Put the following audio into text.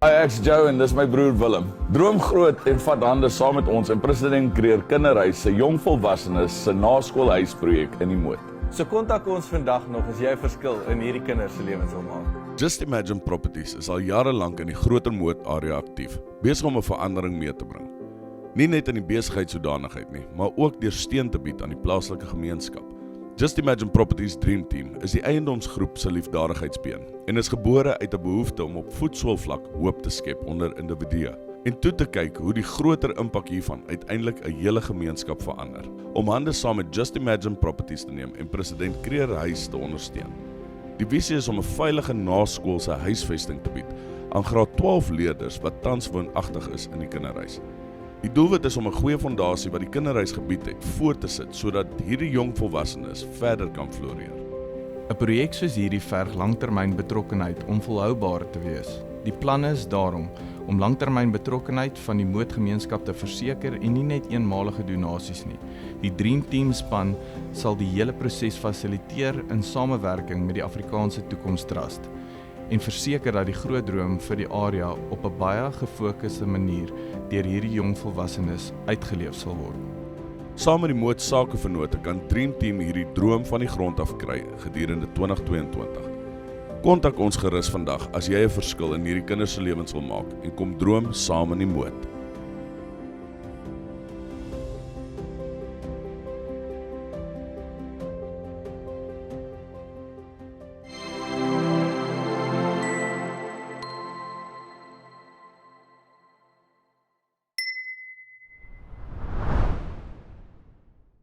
Hi, ek's Joe en dis my broer Willem. Droom groot en vat hande saam met ons in President Creer Kinderhuis se jongvolwassenes se naskoolhuisprojek in die Moot. So kontak ons vandag nog as jy 'n verskil in hierdie kinders se lewens wil maak. Just Imagine Properties is al jare lank in die Groter Moot area aktief, besig om 'n verandering mee te bring. Nie net in die besigheidssodanigheid nie, maar ook deur steun te bied aan die plaaslike gemeenskap. Just Imagine Properties Dream Team is die eiendomsgroep se liefdadigheidsbeen en is gebore uit 'n behoefte om op voetsoolvlak hoop te skep onder individue en toe te kyk hoe die groter impak hiervan uiteindelik 'n hele gemeenskap verander. Om hande saam met Just Imagine Properties te neem en President Creer Huis te ondersteun. Die visie is om 'n veilige naskoolse huisvesting te bied aan graad 12 leerders wat tans woonagtig is in die kinderhuis. Die doelwit is om 'n goeie fondasie wat die kinderhuis gebied het voort te sit sodat hierdie jong volwassenes verder kan floreer. 'n Projek soos hierdie verg langtermyn betrokkenheid om volhoubaar te wees. Die plan is daarom om langtermyn betrokkenheid van die Mootgemeenskap te verseker en nie net eenmalige donasies nie. Die Dream Team span sal die hele proses fasiliteer in samewerking met die Afrikaanse Toekoms Trust en verseker dat die groot droom vir die area op 'n baie gefokusde manier deur hierdie jong volwassenes uitgeleef sal word. Saam met die Moot sakevennote kan Dream Team hierdie droom van die grond af kry gedurende 2022. Kontak ons gerus vandag as jy 'n verskil in hierdie kinders se lewens wil maak en kom droom saam in die Moot.